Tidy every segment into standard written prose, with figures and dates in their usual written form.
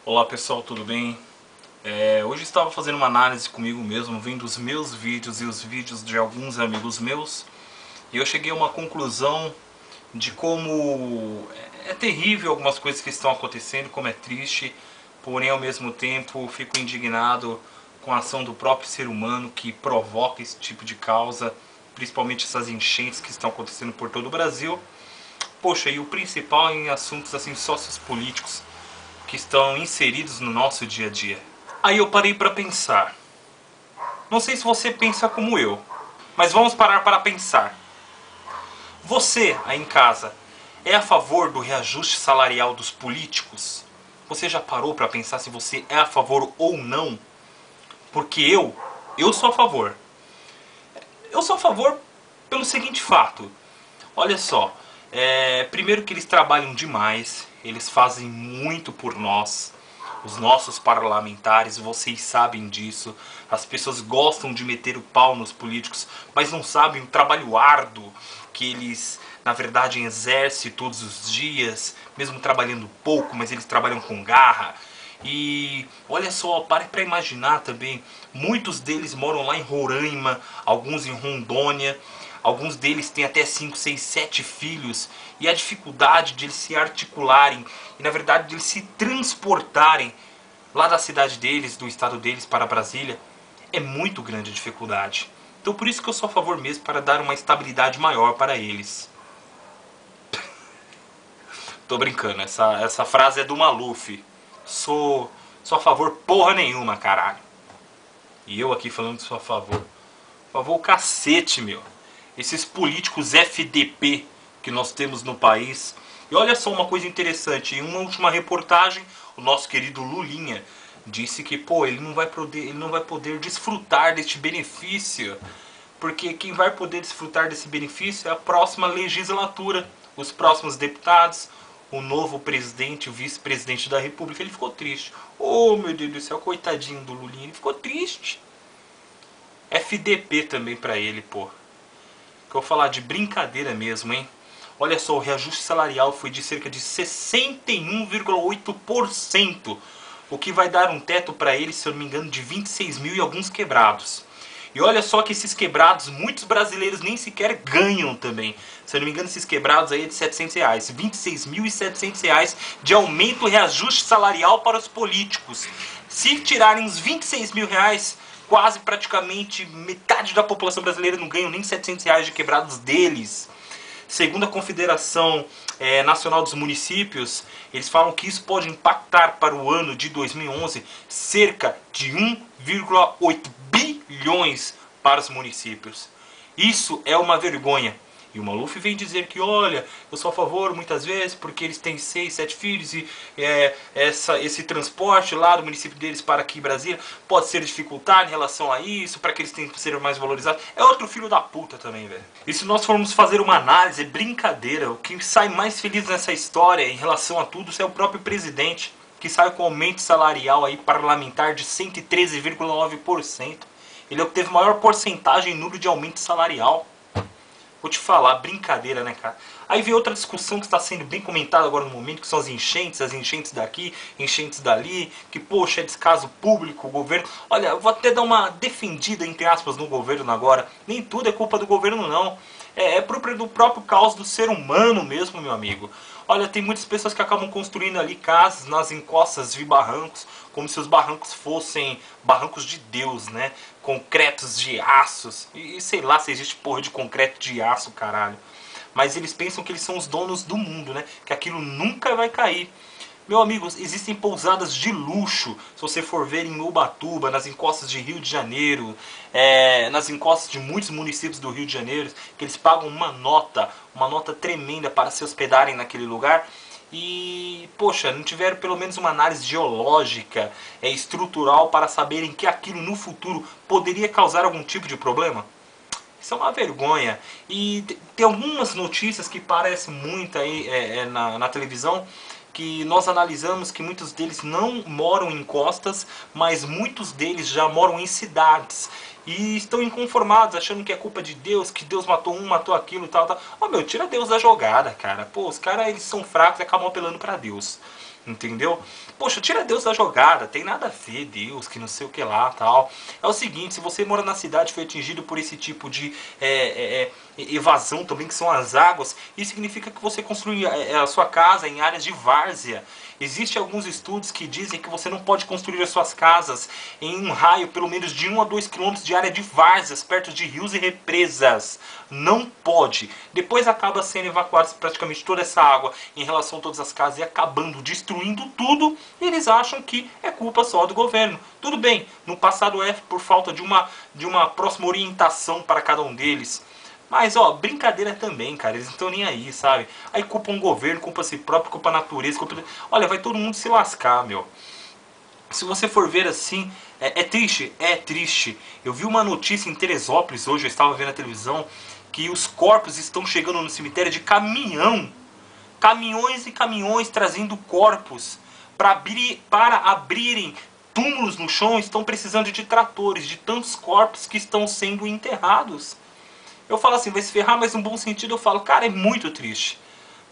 Olá pessoal, tudo bem? Hoje estava fazendo uma análise comigo mesmo, vendo os meus vídeos e os vídeos de alguns amigos meus, e eu cheguei a uma conclusão de como é terrível algumas coisas que estão acontecendo, como é triste, porém ao mesmo tempo fico indignado com a ação do próprio ser humano que provoca esse tipo de causa, principalmente essas enchentes que estão acontecendo por todo o Brasil. Poxa, e o principal em assuntos assim sociopolíticos que estão inseridos no nosso dia a dia. Aí eu parei para pensar. Não sei se você pensa como eu, mas vamos parar para pensar. Você, aí em casa, é a favor do reajuste salarial dos políticos? Você já parou para pensar se você é a favor ou não? Porque eu sou a favor. Eu sou a favor pelo seguinte fato. Olha só, primeiro que eles trabalham demais, eles fazem muito por nós, os nossos parlamentares, vocês sabem disso. As pessoas gostam de meter o pau nos políticos, mas não sabem o trabalho árduo que eles, na verdade, exercem todos os dias, mesmo trabalhando pouco, mas eles trabalham com garra. E olha só, pare para imaginar também, muitos deles moram lá em Roraima, alguns em Rondônia, alguns deles têm até 5, 6, 7 filhos, e a dificuldade de eles se articularem e na verdade de eles se transportarem lá da cidade deles, do estado deles para Brasília, é muito grande a dificuldade. Então por isso que eu sou a favor mesmo, para dar uma estabilidade maior para eles. Tô brincando, essa frase é do Maluf. Sou a favor porra nenhuma, caralho. E eu aqui falando que sou a favor. A favor o cacete, meu. Esses políticos FDP que nós temos no país. E olha só uma coisa interessante. Em uma última reportagem, o nosso querido Lulinha disse que, pô, ele não vai poder desfrutar deste benefício. Porque quem vai poder desfrutar desse benefício é a próxima legislatura. Os próximos deputados, o novo presidente, o vice-presidente da república. Ele ficou triste. Oh, meu Deus do céu, coitadinho do Lulinha. Ele ficou triste. FDP também pra ele, pô. Que eu vou falar de brincadeira mesmo, hein? Olha só, o reajuste salarial foi de cerca de 61,8%, o que vai dar um teto para ele, se eu não me engano, de 26 mil e alguns quebrados. E olha só que esses quebrados, muitos brasileiros nem sequer ganham também. Se eu não me engano, esses quebrados aí é de R$700. 26.700 reais de aumento e reajuste salarial para os políticos. Se tirarem os 26 mil reais, quase praticamente metade da população brasileira não ganha nem R$700 de quebrados deles. Segundo a Confederação Nacional dos Municípios, eles falam que isso pode impactar para o ano de 2011 cerca de 1,8 bilhões para os municípios. Isso é uma vergonha. E o Maluf vem dizer que, olha, eu sou a favor muitas vezes porque eles têm 6, 7 filhos e esse transporte lá do município deles para aqui em Brasília pode ser dificultado em relação a isso, para que eles tenham que ser mais valorizados. É outro filho da puta também, velho. E se nós formos fazer uma análise, é brincadeira. O que sai mais feliz nessa história em relação a tudo é o próprio presidente, que sai com aumento salarial aí parlamentar de 113,9%. Ele é o que teve maior porcentagem em número de aumento salarial. Vou te falar, brincadeira, né, cara? Aí vem outra discussão que está sendo bem comentada agora no momento, que são as enchentes daqui, enchentes dali, que, poxa, é descaso público, o governo... Olha, eu vou até dar uma defendida, entre aspas, no governo agora. Nem tudo é culpa do governo, não. É do próprio caos do ser humano mesmo, meu amigo. Olha, tem muitas pessoas que acabam construindo ali casas nas encostas de barrancos, como se os barrancos fossem barrancos de Deus, né? Concretos de aços. E sei lá se existe porra de concreto de aço, caralho. Mas eles pensam que eles são os donos do mundo, né? Que aquilo nunca vai cair. Meu amigo, existem pousadas de luxo, se você for ver em Ubatuba, nas encostas de Rio de Janeiro, nas encostas de muitos municípios do Rio de Janeiro, que eles pagam uma nota tremenda para se hospedarem naquele lugar. E, poxa, não tiveram pelo menos uma análise geológica, estrutural, para saberem que aquilo no futuro poderia causar algum tipo de problema? Isso é uma vergonha. E tem algumas notícias que parecem muito aí na televisão, que nós analisamos que muitos deles não moram em costas, mas muitos deles já moram em cidades. E estão inconformados, achando que é culpa de Deus, que Deus matou um, matou aquilo, tal, tal. Oh, meu, tira Deus da jogada, cara. Pô, os caras, eles são fracos e acabam apelando pra Deus. Entendeu? Poxa, tira Deus da jogada, tem nada a ver Deus, que não sei o que lá, tal. É o seguinte, se você mora na cidade e foi atingido por esse tipo de evasão também, que são as águas, isso significa que você construiu a sua casa em áreas de várzea. Existem alguns estudos que dizem que você não pode construir as suas casas em um raio pelo menos de 1 a 2 quilômetros de área de várzeas, perto de rios e represas. Não pode. Depois acaba sendo evacuada praticamente toda essa água em relação a todas as casas e acabando destruindo tudo. E eles acham que é culpa só do governo. Tudo bem, no passado é por falta de uma próxima orientação para cada um deles. Mas, ó, brincadeira também, cara. Eles não estão nem aí, sabe? Aí culpa um governo, culpa si próprio, culpa a natureza, culpa... Olha, vai todo mundo se lascar, meu. Se você for ver assim, é triste? É triste. Eu vi uma notícia em Teresópolis hoje, eu estava vendo na televisão, que os corpos estão chegando no cemitério de caminhão. Caminhões e caminhões trazendo corpos para abrirem túmulos no chão. Estão precisando de tratores, de tantos corpos que estão sendo enterrados. Eu falo assim, vai se ferrar, mas no bom sentido eu falo, cara, é muito triste.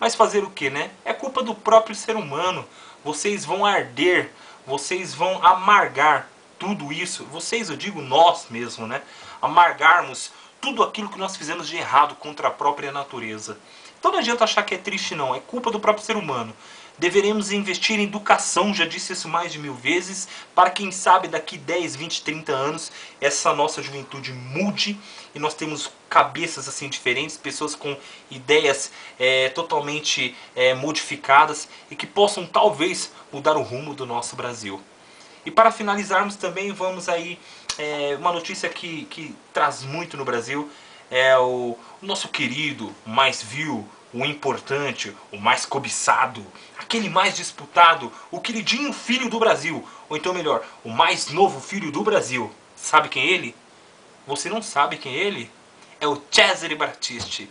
Mas fazer o que, né? É culpa do próprio ser humano. Vocês vão arder, vocês vão amargar tudo isso. Vocês, eu digo nós mesmo, né? Amargarmos tudo aquilo que nós fizemos de errado contra a própria natureza. Então não adianta achar que é triste não, é culpa do próprio ser humano. Deveremos investir em educação, já disse isso mais de 1000 vezes, para quem sabe daqui 10, 20, 30 anos essa nossa juventude mude e nós temos cabeças assim diferentes, pessoas com ideias totalmente modificadas e que possam talvez mudar o rumo do nosso Brasil. E para finalizarmos também, vamos aí, uma notícia que traz muito no Brasil, é o nosso querido, o mais vil, o importante, o mais cobiçado, aquele mais disputado, o queridinho filho do Brasil, ou então melhor, o mais novo filho do Brasil. Sabe quem é ele? Você não sabe quem é ele? É o Cesare Battisti.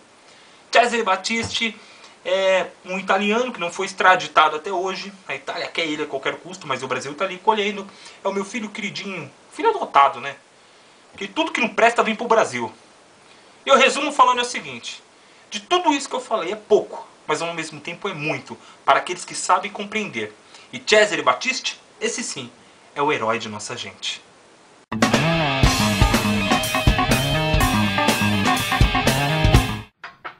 Cesare Battisti é um italiano que não foi extraditado até hoje. A Itália quer ele a qualquer custo, mas o Brasil está ali colhendo. É o meu filho queridinho, filho adotado, né? Que tudo que não presta vem pro Brasil. E eu resumo falando o seguinte: de tudo isso que eu falei é pouco, mas ao mesmo tempo é muito, para aqueles que sabem compreender. E Cesare Battisti, esse sim, é o herói de nossa gente.